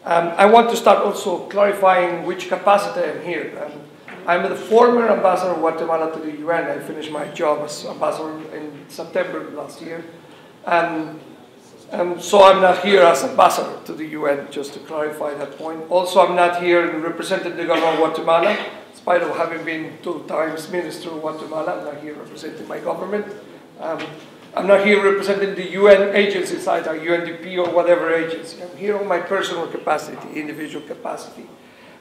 I want to start also clarifying which capacity I'm here. I'm the former ambassador of Guatemala to the UN. I finished my job as ambassador in September last year. So I'm not here as ambassador to the UN, just to clarify that point. Also, I'm not here representing the government of Guatemala, in spite of having been 2 times minister of Guatemala. I'm not here representing my government. I'm not here representing the UN agencies, either UNDP or whatever agency. I'm here on my personal capacity, individual capacity,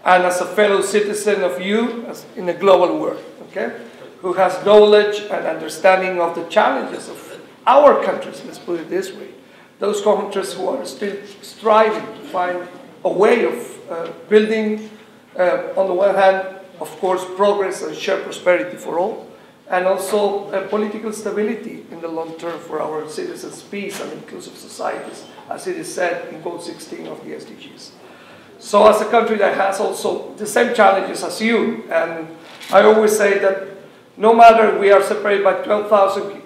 and as a fellow citizen of you in the global world, okay, who has knowledge and understanding of the challenges of our countries, let's put it this way, those countries who are still striving to find a way of building, on the one hand, of course, progress and shared prosperity for all, and also political stability in the long term for our citizens, peace and inclusive societies, as it is said in Goal 16 of the SDGs. So as a country that has also the same challenges as you, and I always say that no matter we are separated by 12,000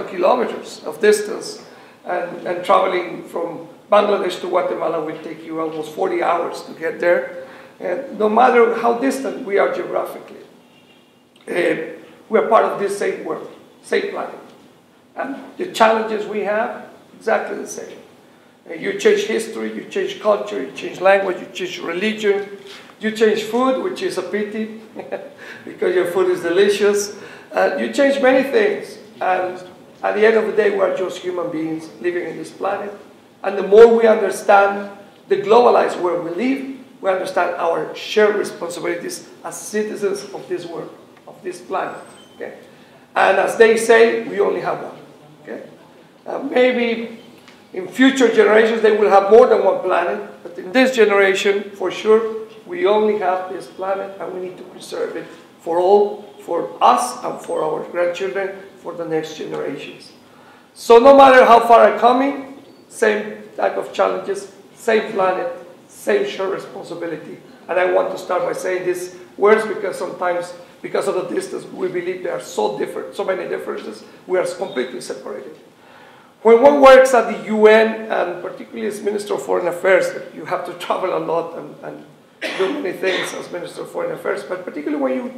kilometers of distance, and traveling from Bangladesh to Guatemala will take you almost 40 hours to get there, and no matter how distant we are geographically, we are part of this same world, same planet. And the challenges we have, exactly the same. You change history, you change culture, you change language, you change religion, you change food, which is a pity, because your food is delicious. You change many things, and at the end of the day, we are just human beings living in this planet. And the more we understand the globalized world we live, we understand our shared responsibilities as citizens of this world, of this planet. Okay? And as they say, we only have one. Okay? Maybe in future generations, they will have more than one planet, but in this generation, for sure, we only have this planet, and we need to preserve it for all, for us and for our grandchildren, for the next generations. So no matter how far I'm coming, same type of challenges, same planet, same shared responsibility. And I want to start by saying these words because sometimes, because of the distance, we believe they are so different, so many differences, we are completely separated. When one works at the UN, and particularly as Minister of Foreign Affairs, you have to travel a lot and do many things as Minister of Foreign Affairs, but particularly when you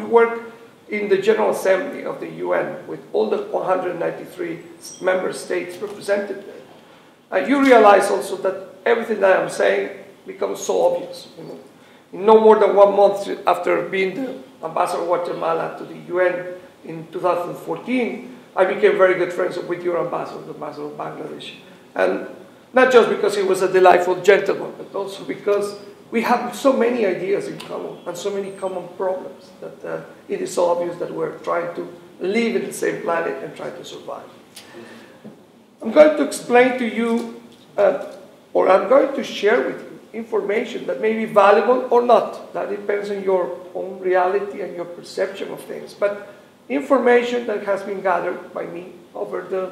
work in the General Assembly of the UN with all the 193 member states represented there, you realize also that everything that I'm saying becomes so obvious. You know? In no more than 1 month after being the ambassador of Guatemala to the UN in 2014, I became very good friends with your ambassador, the ambassador of Bangladesh. And not just because he was a delightful gentleman, but also because we have so many ideas in common and so many common problems that it is so obvious that we're trying to live in the same planet and try to survive. I'm going to explain to you, or I'm going to share with you information that may be valuable or not. That depends on your own reality and your perception of things. But information that has been gathered by me over the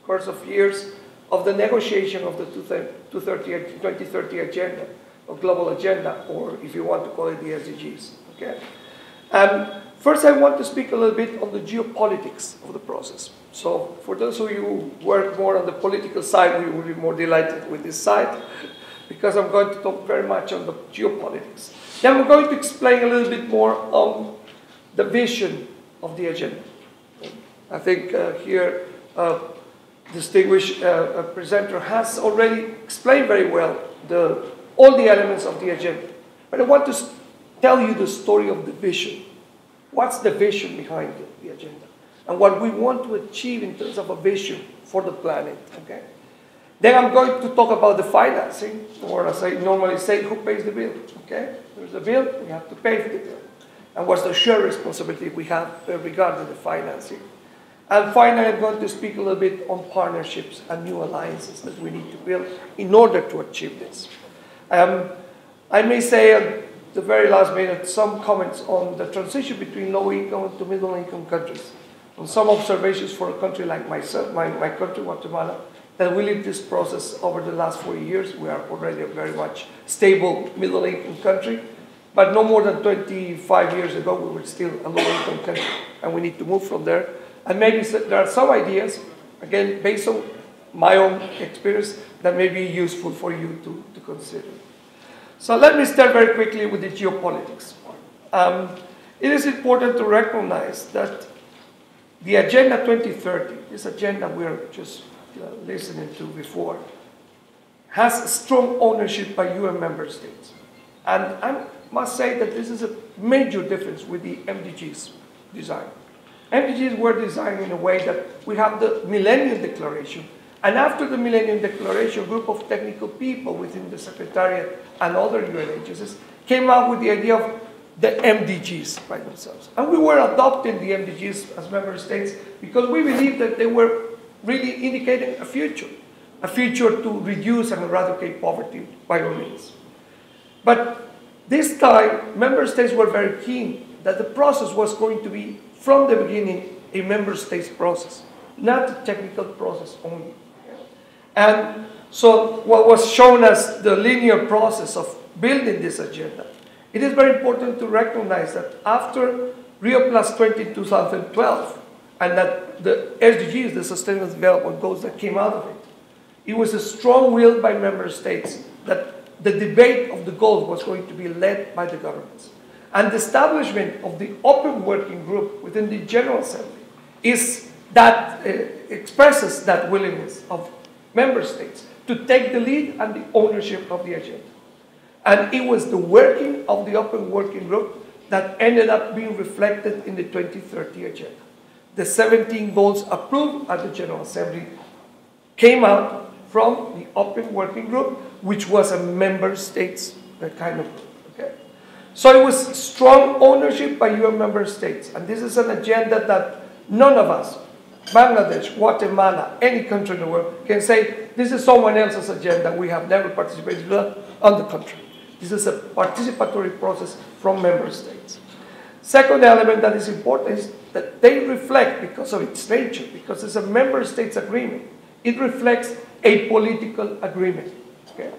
course of years of the negotiation of the 2030 agenda, or global agenda, or if you want to call it the SDGs. Okay? First, I want to speak a little bit on the geopolitics of the process. So, for those of you who work more on the political side, we will be more delighted with this side, because I'm going to talk very much on the geopolitics. Then I'm going to explain a little bit more on the vision of the agenda. I think here, distinguished presenter has already explained very well all the elements of the agenda. But I want to tell you the story of the vision. What's the vision behind the agenda? And what we want to achieve in terms of a vision for the planet. Okay? Then I'm going to talk about the financing, or as I normally say, who pays the bill? Okay? There's a bill, we have to pay for the bill. And what's the shared responsibility we have regarding the financing. And finally, I'm going to speak a little bit on partnerships and new alliances that we need to build in order to achieve this. I may say at the very last minute some comments on the transition between low-income to middle-income countries, on some observations for a country like myself, my country, Guatemala, that we lived this process over the last 4 years. We are already a very much stable middle-income country, but no more than 25 years ago we were still a low-income country, and we need to move from there. And maybe there are some ideas, again, based on my own experience that may be useful for you to consider. So let me start very quickly with the geopolitics part. It is important to recognize that the Agenda 2030, this agenda we are just listening to before, has strong ownership by UN member states. And I must say that this is a major difference with the MDGs design. MDGs were designed in a way that we have the Millennium Declaration, and after the Millennium Declaration, a group of technical people within the Secretariat and other UN agencies came up with the idea of the MDGs by themselves. And we were adopting the MDGs as member states because we believed that they were really indicating a future to reduce and eradicate poverty by all means. But this time, member states were very keen that the process was going to be, from the beginning, a member states process, not a technical process only. And so what was shown as the linear process of building this agenda, it is very important to recognize that after Rio Plus 20 in 2012, and that the SDGs, the Sustainable Development Goals that came out of it, it was a strong will by member states that the debate of the goals was going to be led by the governments. And the establishment of the open working group within the General Assembly is that expresses that willingness of member states to take the lead and the ownership of the agenda. And it was the working of the open working group that ended up being reflected in the 2030 agenda. The 17 goals approved at the General Assembly came out from the open working group, which was a member states kind of group. Okay? So it was strong ownership by UN member states. And this is an agenda that none of us, Bangladesh, Guatemala, any country in the world, can say, this is someone else's agenda, we have never participated in that. On the contrary, this is a participatory process from member states. Second element that is important is that they reflect, because of its nature, because it's a member states agreement, it reflects a political agreement. Okay?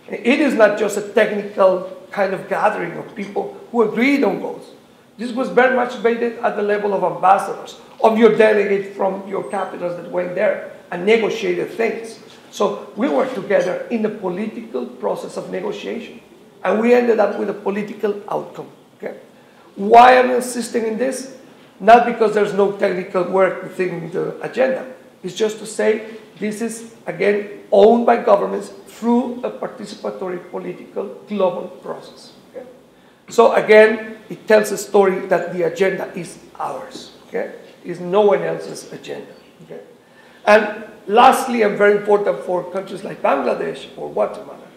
It is not just a technical kind of gathering of people who agreed on goals. This was very much debated at the level of ambassadors, of your delegates from your capitals that went there and negotiated things. So we were together in the political process of negotiation, and we ended up with a political outcome. Okay? Why am I insisting in this? Not because there's no technical work within the agenda. It's just to say this is, again, owned by governments through a participatory political global process. Okay? So again, it tells a story that the agenda is ours. Okay? It's no one else's agenda. Okay? And lastly, and very important for countries like Bangladesh or Guatemala,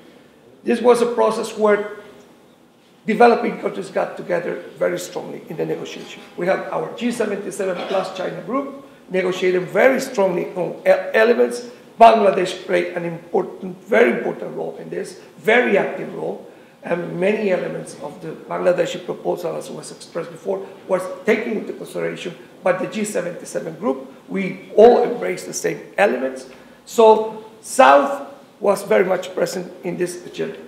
this was a process where developing countries got together very strongly in the negotiation. We have our G77 plus China group negotiating very strongly on elements. Bangladesh played an important, very important role in this, very active role, and many elements of the Bangladeshi proposal, as was expressed before, was taken into consideration by the G77 group. We all embraced the same elements. So South was very much present in this agenda.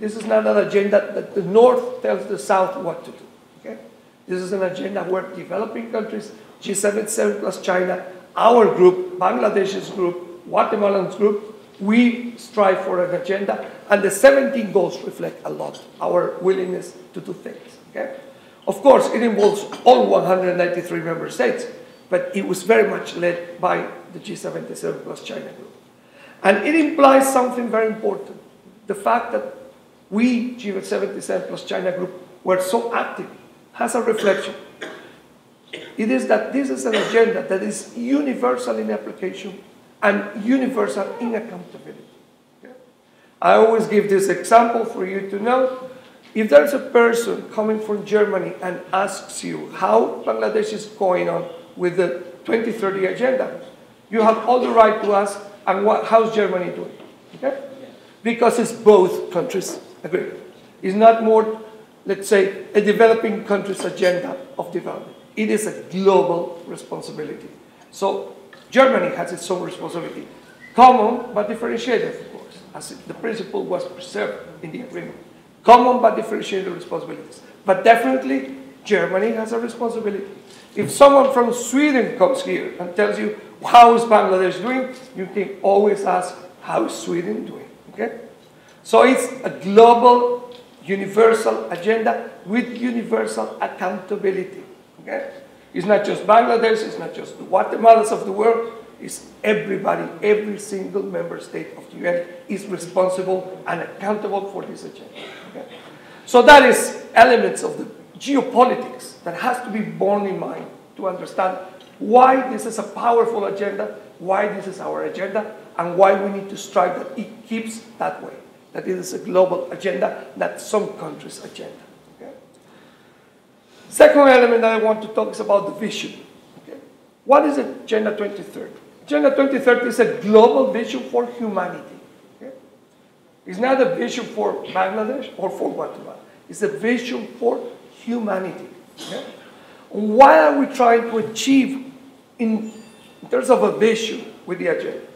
This is not an agenda that the North tells the South what to do. Okay? This is an agenda where developing countries, G77 plus China, our group, Bangladesh's group, Guatemalan's group, we strive for an agenda, and the 17 goals reflect a lot our willingness to do things. Okay? Of course, it involves all 193 member states, but it was very much led by the G77 plus China group. And it implies something very important. The fact that we, G77 plus China group, were so active has a reflection. It is that this is an agenda that is universal in application and universal in accountability. Okay? I always give this example for you to know. If there's a person coming from Germany and asks you how Bangladesh is going on with the 2030 agenda, you have all the right to ask, and how's Germany doing? Okay? Because it's both countries agree. It's not more, let's say, a developing country's agenda of development. It is a global responsibility. So Germany has its own responsibility. Common but differentiated, of course, as the principle was preserved in the agreement. Common but differentiated responsibilities. But definitely, Germany has a responsibility. If someone from Sweden comes here and tells you, how is Bangladesh doing? You can always ask, how is Sweden doing? Okay? So it's a global, universal agenda with universal accountability. Okay? It's not just Bangladesh, it's not just the Guatemalas of the world, it's everybody, every single member state of the UN is responsible and accountable for this agenda. Okay? So that is elements of the geopolitics that has to be borne in mind to understand why this is a powerful agenda, why this is our agenda, and why we need to strive that it keeps that way, that it is a global agenda, not some country's agenda. Okay? Second element that I want to talk is about the vision. Okay? What is Agenda 2030? Agenda 2030 is a global vision for humanity. Okay? It's not a vision for Bangladesh or for Guatemala. It's a vision for humanity. Okay? What are we trying to achieve in terms of a vision with the agenda?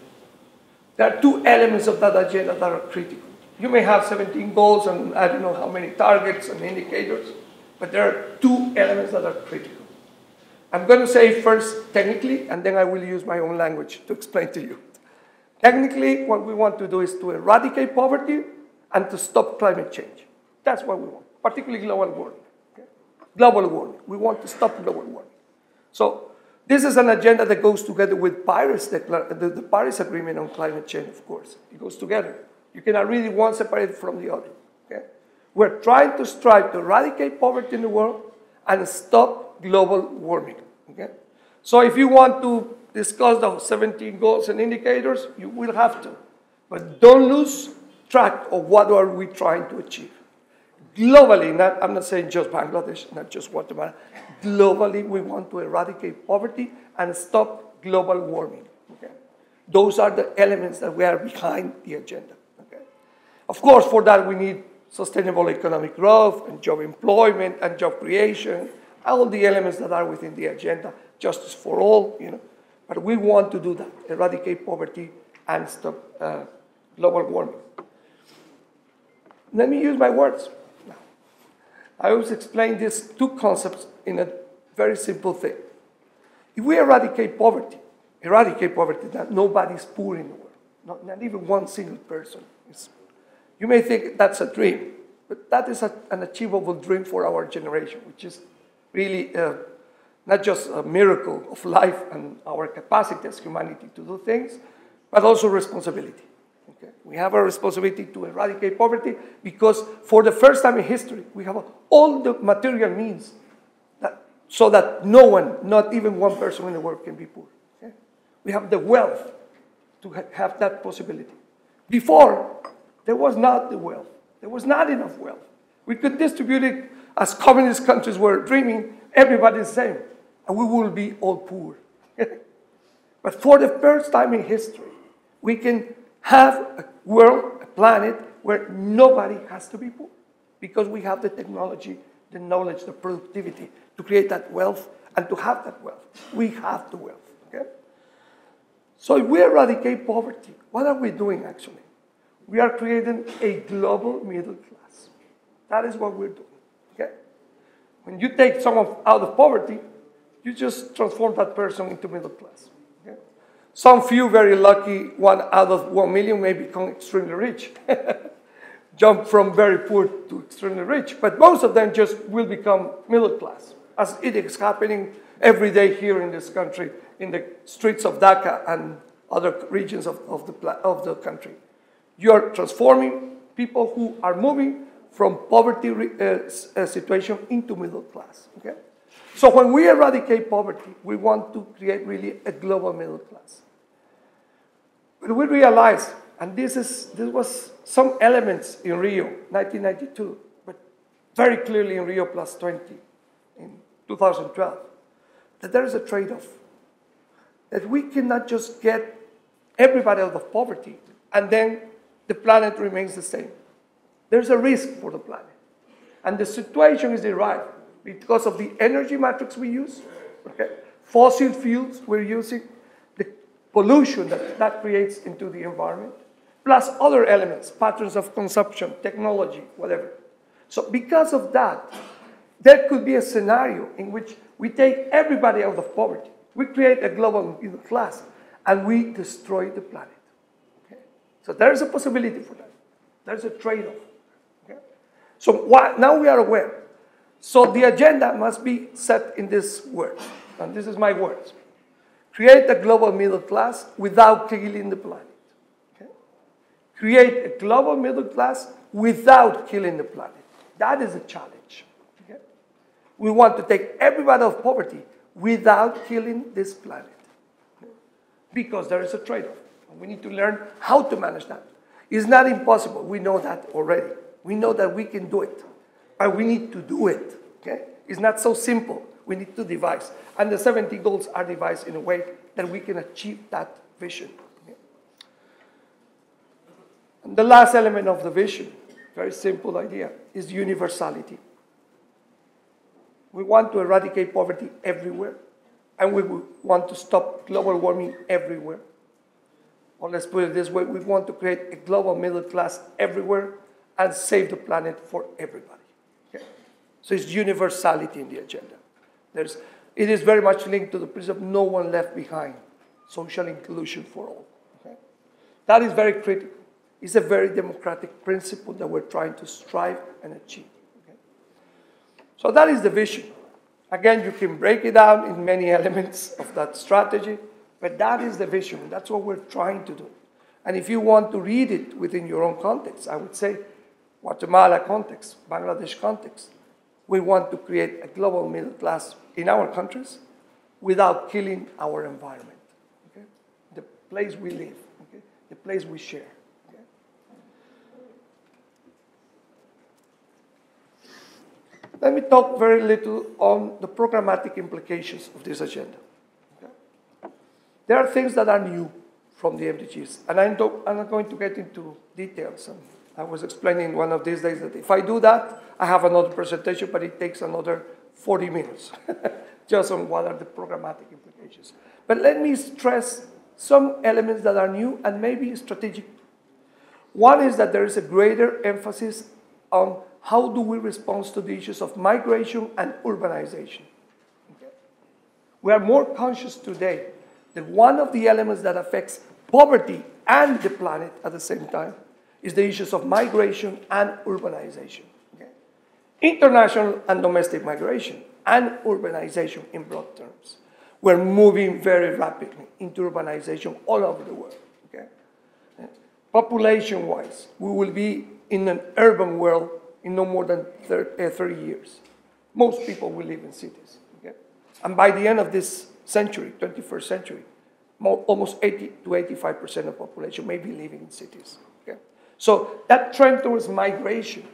There are two elements of that agenda that are critical. You may have 17 goals and I don't know how many targets and indicators, but there are two elements that are critical. I'm going to say first technically, and then I will use my own language to explain to you. Technically, what we want to do is to eradicate poverty and to stop climate change. That's what we want, particularly global warming. Okay? Global warming. We want to stop global warming. So this is an agenda that goes together with the Paris Agreement on climate change, of course. It goes together. You cannot really one separate from the other. Okay? We're trying to strive to eradicate poverty in the world and stop global warming. Okay? So if you want to discuss the 17 goals and indicators, you will have to. But don't lose track of what are we trying to achieve. Globally, I'm not saying just Bangladesh, not just Guatemala. Globally, we want to eradicate poverty and stop global warming. Okay? Those are the elements that we are behind the agenda. Okay? Of course, for that, we need sustainable economic growth and job employment and job creation, all the elements that are within the agenda, justice for all, you know. But we want to do that, eradicate poverty and stop global warming. Let me use my words. I always explain these two concepts in a very simple thing. If we eradicate poverty, that nobody's poor in the world, not even one single person. You may think that's a dream, but that is an achievable dream for our generation, which is really not just a miracle of life and our capacity as humanity to do things, but also responsibility. Okay? We have a responsibility to eradicate poverty because for the first time in history, we have all the material means so that no one, not even one person in the world can be poor. Okay? We have the wealth to have that possibility. Before, there was not the wealth. There was not enough wealth. We could distribute it as communist countries were dreaming, everybody the same, and we will be all poor. But for the first time in history, we can have a world, a planet, where nobody has to be poor because we have the technology, the knowledge, the productivity to create that wealth and to have that wealth. We have the wealth. Okay? So if we eradicate poverty, what are we doing actually? We are creating a global middle class. That is what we're doing. Okay? When you take someone out of poverty, you just transform that person into middle class. Okay? Some few very lucky, 1 out of 1 million may become extremely rich. Jump from very poor to extremely rich. But most of them just will become middle class, as it is happening every day here in this country, in the streets of Dhaka and other regions of the country. You are transforming people who are moving from poverty situation into middle class. Okay? So when we eradicate poverty, we want to create really a global middle class. But we realize, and this was some elements in Rio, 1992, but very clearly in Rio Plus 20 in 2012, that there is a trade-off. That we cannot just get everybody out of poverty and then the planet remains the same. There's a risk for the planet. And the situation is derived because of the energy matrix we use, okay? Fossil fuels we're using, the pollution that creates into the environment, plus other elements, patterns of consumption, technology, whatever. So because of that, there could be a scenario in which we take everybody out of poverty. We create a global middle class, and we destroy the planet. Okay? So there's a possibility for that. There's a trade-off. Okay? So now we are aware. So the agenda must be set in this word, and this is my words. Create a global middle class without killing the planet. Okay? Create a global middle class without killing the planet. That is a challenge. Okay? We want to take everybody out of poverty without killing this planet. Okay? Because there is a trade-off. We need to learn how to manage that. It's not impossible. We know that already. We know that we can do it. But we need to do it. Okay? It's not so simple. We need to devise. And the 70 goals are devised in a way that we can achieve that vision. Okay? And the last element of the vision, very simple idea, is universality. We want to eradicate poverty everywhere. And we want to stop global warming everywhere. Or let's put it this way, we want to create a global middle class everywhere and save the planet for everybody. Okay? So it's universality in the agenda. It is very much linked to the principle of no one left behind, social inclusion for all. Okay? That is very critical. It's a very democratic principle that we're trying to strive and achieve. Okay? So that is the vision. Again, you can break it down in many elements of that strategy, but that is the vision. That's what we're trying to do. And if you want to read it within your own context, I would say Guatemala context, Bangladesh context, we want to create a global middle class in our countries without killing our environment. Okay? The place we live, okay? The place we share. Okay? Let me talk very little on the programmatic implications of this agenda. Okay? There are things that are new from the MDGs, and I'm not going to get into details. I was explaining one of these days that if I do that, I have another presentation, but it takes another 40 minutes just on what are the programmatic implications. But let me stress some elements that are new and maybe strategic. One is that there is a greater emphasis on how do we respond to the issues of migration and urbanization. Okay? We are more conscious today that one of the elements that affects poverty and the planet at the same time is the issues of migration and urbanization. Okay? International and domestic migration and urbanization in broad terms. We're moving very rapidly into urbanization all over the world. Okay? Population-wise, we will be in an urban world in no more than 30 years. Most people will live in cities. Okay? And by the end of this century, 21st century, almost 80 to 85% of the population may be living in cities. Okay? So that trend towards migration,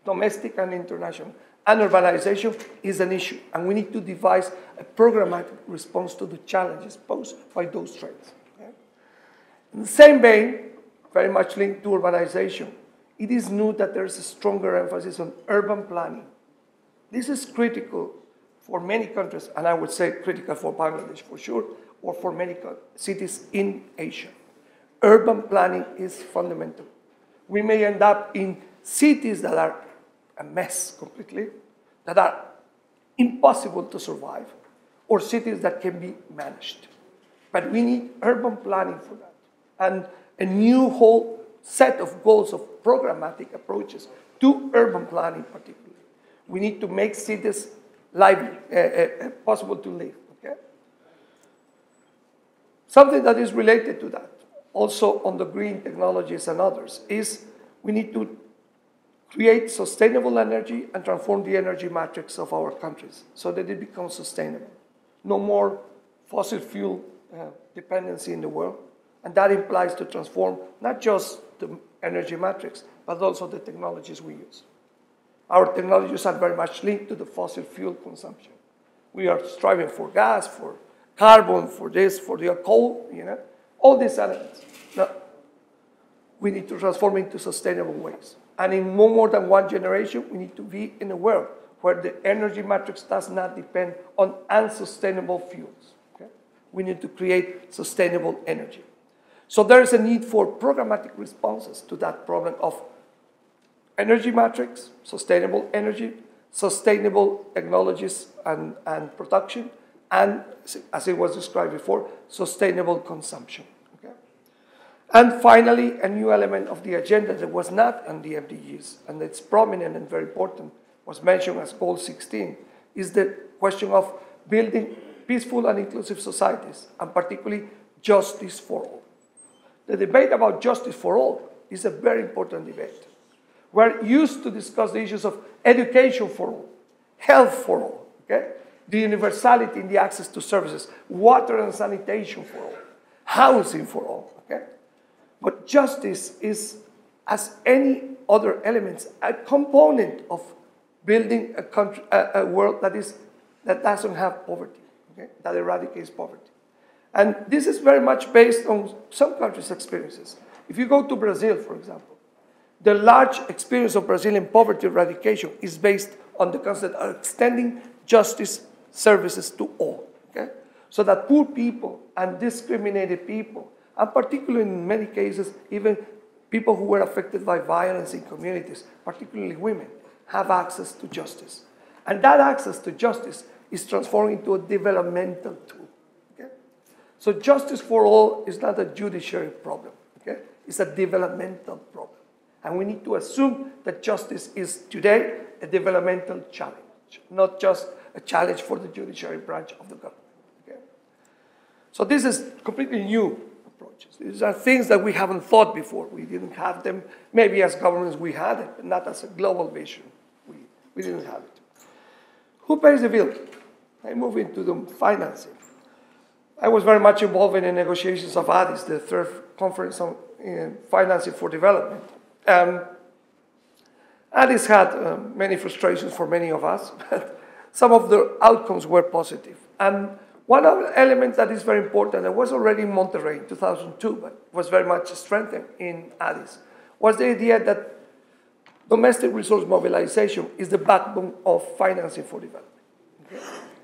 domestic and international, and urbanization is an issue. And we need to devise a programmatic response to the challenges posed by those trends. Okay? In the same vein, very much linked to urbanization, it is new that there is a stronger emphasis on urban planning. This is critical for many countries, and I would say critical for Bangladesh for sure, or for many cities in Asia. Urban planning is fundamental. We may end up in cities that are a mess completely, that are impossible to survive, or cities that can be managed. But we need urban planning for that, and a new whole set of goals of programmatic approaches to urban planning particularly. We need to make cities lively, possible to live. Okay? Something that is related to that, also on the green technologies and others, is we need to create sustainable energy and transform the energy matrix of our countries so that it becomes sustainable. No more fossil fuel dependency in the world. And that implies to transform not just the energy matrix, but also the technologies we use. Our technologies are very much linked to the fossil fuel consumption. We are striving for gas, for carbon, for this, for the coal, all these elements. Now, we need to transform into sustainable ways. And in no more than one generation, we need to be in a world where the energy matrix does not depend on unsustainable fuels. Okay? We need to create sustainable energy. So there is a need for programmatic responses to that problem of energy matrix, sustainable energy, sustainable technologies and production, and, as it was described before, sustainable consumption. Okay? And finally, a new element of the agenda that was not on the MDGs, and it's prominent and very important, was mentioned as Goal 16, is the question of building peaceful and inclusive societies, and particularly justice for all. The debate about justice for all is a very important debate. We're used to discuss the issues of education for all, health for all, okay? The universality in the access to services, water and sanitation for all, housing for all, okay? But justice is, as any other elements, a component of building a country, a world that doesn't have poverty, okay? That eradicates poverty. And this is very much based on some countries' experiences. If you go to Brazil, for example, the large experience of Brazilian poverty eradication is based on the concept of extending justice services to all, okay? So that poor people and discriminated people, and particularly in many cases, even people who were affected by violence in communities, particularly women, have access to justice. And that access to justice is transformed into a developmental tool, okay? So justice for all is not a judiciary problem, okay? It's a developmental problem. And we need to assume that justice is today a developmental challenge, not just a challenge for the judiciary branch of the government. Okay? So this is completely new approaches. These are things that we haven't thought before. We didn't have them. Maybe as governments we had it, but not as a global vision. We didn't have it. Who pays the bill? I move into the financing. I was very much involved in the negotiations of Addis, the third conference on financing for development. Addis had many frustrations for many of us, but some of the outcomes were positive. And one of the elements that is very important, that was already in Monterrey in 2002, but was very much strengthened in Addis, was the idea that domestic resource mobilization is the backbone of financing for development. Okay?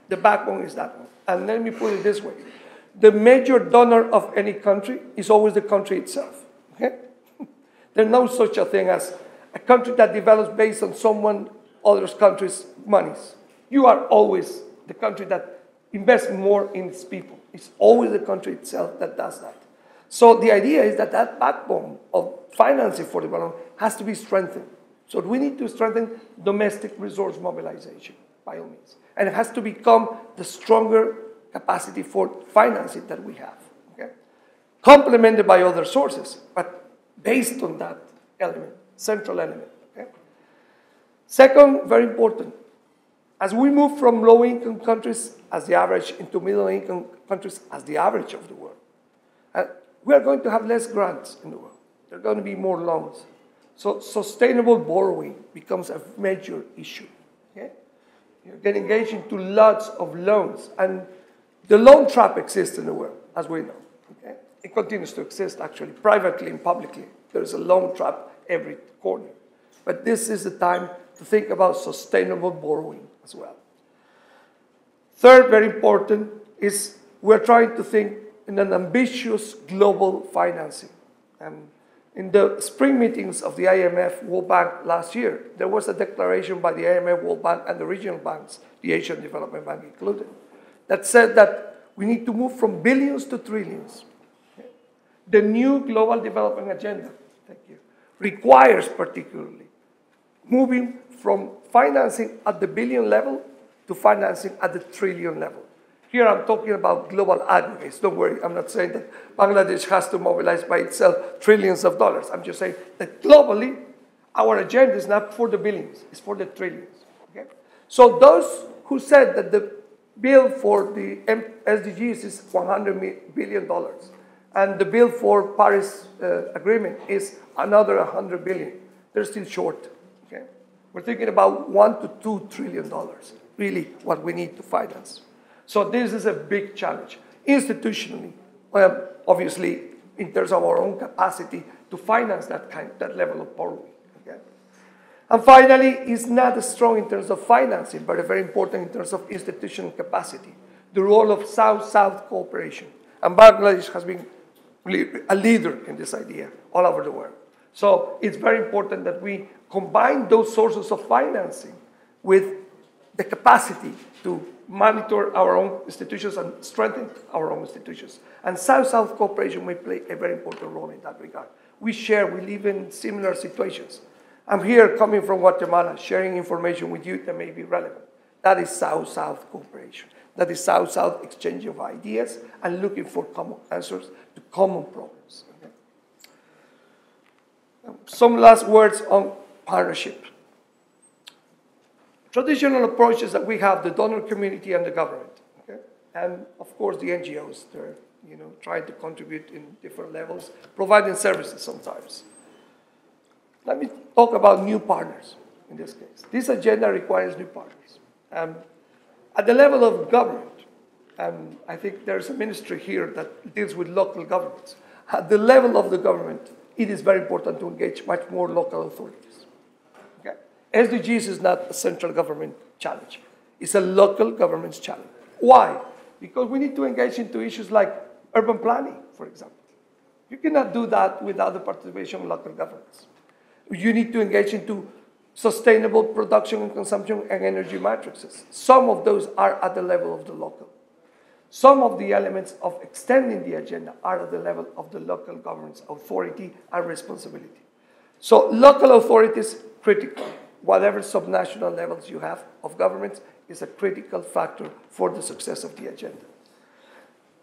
The backbone is that one. And let me put it this way. The major donor of any country is always the country itself. Okay? There's no such a thing as a country that develops based on someone other country's monies. You are always the country that invests more in its people. It's always the country itself that does that. So the idea is that that backbone of financing for development has to be strengthened. So we need to strengthen domestic resource mobilization, by all means. And it has to become the stronger capacity for financing that we have. Okay? Complemented by other sources, but based on that element, central element. Okay? Second, very important, as we move from low-income countries as the average into middle-income countries as the average of the world, we are going to have less grants in the world. There are going to be more loans. So sustainable borrowing becomes a major issue. Okay? You get engaged into lots of loans, and the loan trap exists in the world, as we know. Okay? It continues to exist, actually, privately and publicly. There is a loan trap every corner. But this is the time to think about sustainable borrowing as well. Third, very important, is we're trying to think in an ambitious global financing. And in the spring meetings of the IMF World Bank last year, there was a declaration by the IMF World Bank and the regional banks, the Asian Development Bank included, that said that we need to move from billions to trillions. The new global development agenda, thank you, requires particularly moving from financing at the billion level to financing at the trillion level. Here I'm talking about global aggregates. Don't worry, I'm not saying that Bangladesh has to mobilize by itself trillions of dollars. I'm just saying that globally, our agenda is not for the billions, it's for the trillions. Okay? So those who said that the bill for the SDGs is $100 billion, and the bill for Paris Agreement is another $100 billion, they're still short. Okay? We're thinking about $1 to $2 trillion, really what we need to finance. So this is a big challenge. Institutionally, obviously, in terms of our own capacity to finance that level of borrowing. Okay? And finally, it's not strong in terms of financing, but very important in terms of institutional capacity. The role of South-South cooperation. And Bangladesh has been really a leader in this idea all over the world. So it's very important that we combine those sources of financing with the capacity to monitor our own institutions and strengthen our own institutions. And South-South cooperation may play a very important role in that regard. We live in similar situations. I'm here coming from Guatemala, sharing information with you that may be relevant. That is South-South cooperation. That is South-South exchange of ideas and looking for common answers to common problems. Okay? Some last words on partnership. Traditional approaches that we have, the donor community and the government, okay? And of course the NGOs, they're trying to contribute in different levels, providing services sometimes. Let me talk about new partners in this case. This agenda requires new partners. At the level of government, I think there's a ministry here that deals with local governments. At the level of the government, it is very important to engage much more local authorities. Okay? SDGs is not a central government challenge. It's a local government's challenge. Why? Because we need to engage into issues like urban planning, for example. You cannot do that without the participation of local governments. You need to engage into sustainable production and consumption and energy matrices. Some of those are at the level of the local. Some of the elements of extending the agenda are at the level of the local government's authority and responsibility. So local authorities, critical. Whatever subnational levels you have of governments is a critical factor for the success of the agenda.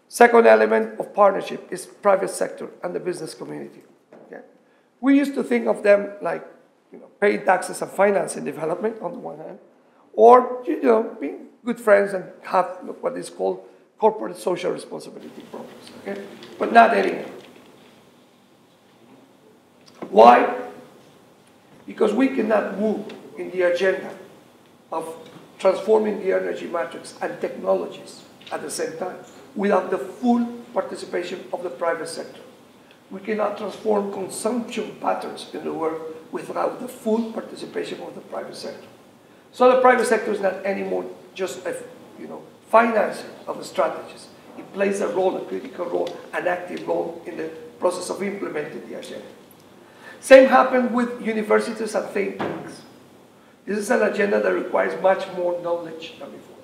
Second element of partnership is private sector and the business community. Okay? We used to think of them like paying taxes and financing development on the one hand, or being good friends and have what is called corporate social responsibility programs. Okay? But not anymore. Why? Because we cannot move in the agenda of transforming the energy matrix and technologies at the same time without the full participation of the private sector. We cannot transform consumption patterns in the world without the full participation of the private sector. So the private sector is not anymore just a financer of the strategies. It plays a role, a critical role, an active role in the process of implementing the agenda. Same happened with universities and think tanks. This is an agenda that requires much more knowledge than before.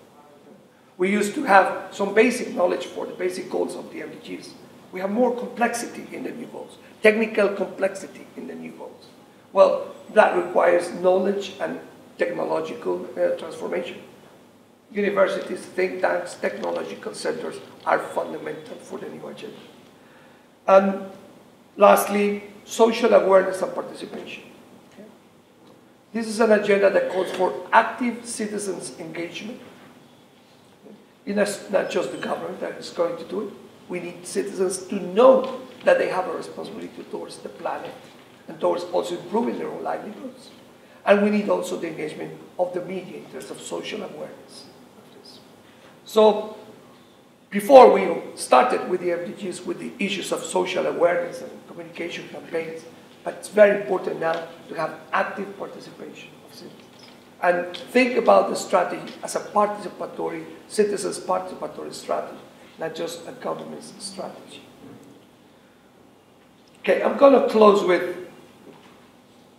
We used to have some basic knowledge for the basic goals of the SDGs. We have more complexity in the new goals, technical complexity in the new goals. Well, that requires knowledge and technological transformation. Universities, think tanks, technological centers are fundamental for the new agenda. And lastly, social awareness and participation. Okay? This is an agenda that calls for active citizens' engagement. It's not just the government that is going to do it. We need citizens to know that they have a responsibility towards the planet and towards also improving their own livelihoods. And we need also the engagement of the media in terms of social awareness of this. So before we started with the SDGs with the issues of social awareness and communication campaigns, but it's very important now to have active participation of citizens. And think about the strategy as a participatory, citizens' participatory strategy, not just a government's strategy. Okay, I'm going to close with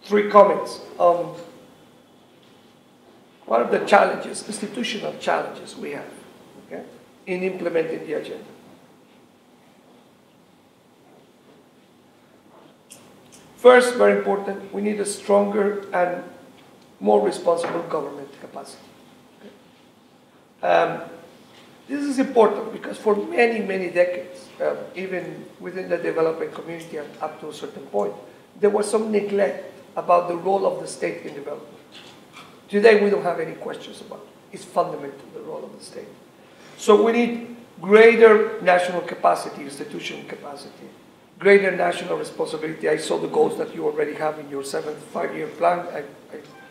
3 comments on what are the challenges, institutional challenges we have, okay, in implementing the agenda. First, very important, we need a stronger and more responsible government capacity. Okay? This is important because for many, many decades, even within the developing community and up to a certain point, there was some neglect about the role of the state in development. Today, we don't have any questions about it. It's fundamental, the role of the state. So we need greater national capacity, institutional capacity, greater national responsibility. I saw the goals that you already have in your 7th five-year plan. I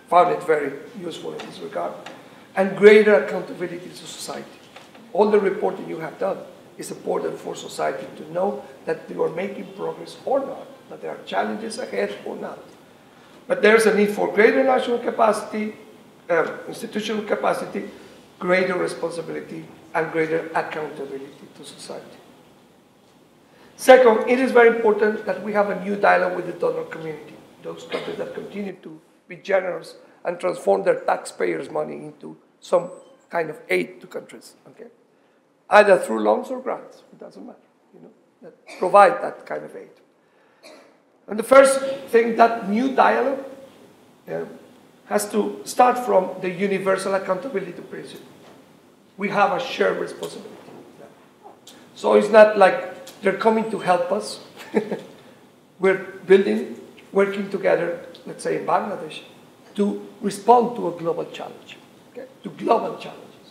found it very useful in this regard. And greater accountability to society. All the reporting you have done is important for society to know that you are making progress or not, that there are challenges ahead or not. But there's a need for greater national capacity, institutional capacity, greater responsibility, and greater accountability to society. Second, it is very important that we have a new dialogue with the donor community, those countries that continue to be generous and transform their taxpayers' money into some kind of aid to countries, okay? Either through loans or grants, it doesn't matter, that provide that kind of aid. And the first thing, that new dialogue has to start from the universal accountability principle. We have a shared responsibility. So it's not like they're coming to help us. We're working together, let's say in Bangladesh, to respond to a global challenge, okay? To global challenges.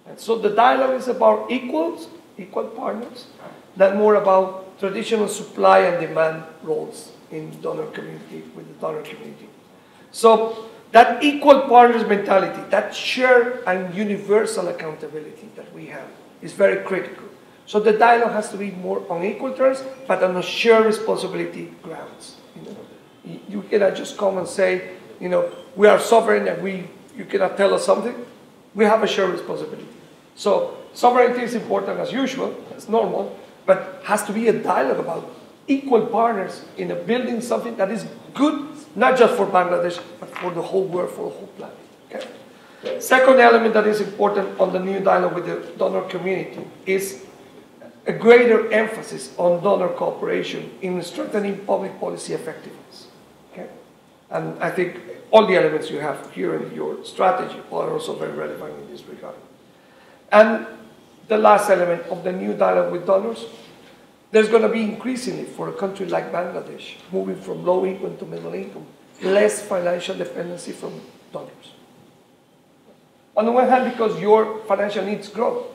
And so the dialogue is about equal partners, not more about traditional supply and demand roles in donor community, with the donor community. So that equal partners mentality, that shared and universal accountability that we have is very critical. So the dialogue has to be more on equal terms, but on a shared responsibility grounds. You cannot just come and say, we are sovereign and you cannot tell us something. We have a shared responsibility. So sovereignty is important as usual, as normal, but has to be a dialogue about equal partners in building something that is good, not just for Bangladesh, but for the whole world, for the whole planet. Okay? Second element that is important on the new dialogue with the donor community is a greater emphasis on donor cooperation in strengthening public policy effectiveness. Okay? And I think all the elements you have here in your strategy are also very relevant in this regard. And the last element of the new dialogue with donors, there's going to be increasingly, for a country like Bangladesh, moving from low income to middle income, less financial dependency from donors. On the one hand, because your financial needs grow,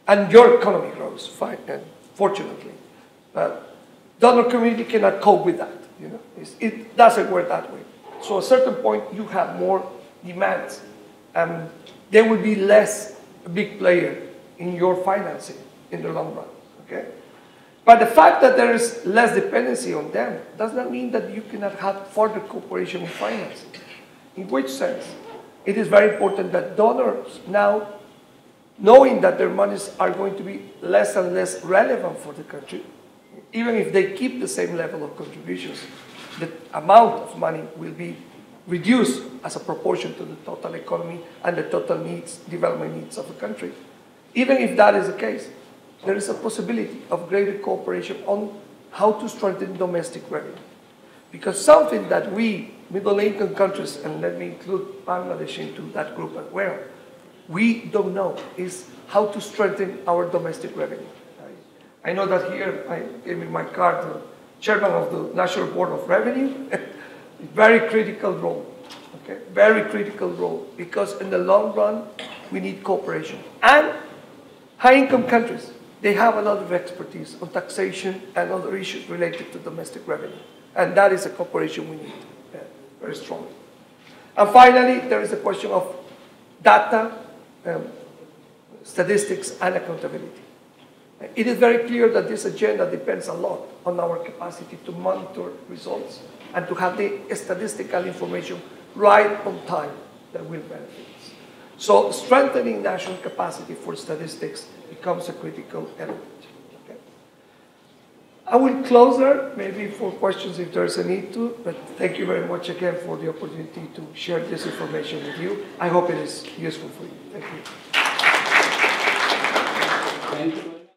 and your economy grows, fine, and fortunately. Donor community cannot cope with that. It doesn't work that way. So at a certain point, you have more demands, and there will be less a big player in your financing in the long run. Okay? But the fact that there is less dependency on them does not mean that you cannot have further cooperation in financing. In which sense? It is very important that donors now, knowing that their monies are going to be less and less relevant for the country, even if they keep the same level of contributions, the amount of money will be reduced as a proportion to the total economy and the total needs, development needs of the country. Even if that is the case, there is a possibility of greater cooperation on how to strengthen domestic revenue. Because something that we, middle-income countries, and let me include Bangladesh into that group as well, we don't know is how to strengthen our domestic revenue. I know that here, I gave in my card the chairman of the National Board of Revenue, very critical role, okay? Very critical role, because in the long run, we need cooperation. And high-income countries, they have a lot of expertise on taxation and other issues related to domestic revenue. And that is a cooperation we need very strongly. And finally, there is a question of data, statistics, and accountability. It is very clear that this agenda depends a lot on our capacity to monitor results and to have the statistical information right on time that will benefit us. So strengthening national capacity for statistics becomes a critical element. Okay? I will close there, maybe for questions if there's a need to, but thank you very much again for the opportunity to share this information with you. I hope it is useful for you. Thank you. Thank you.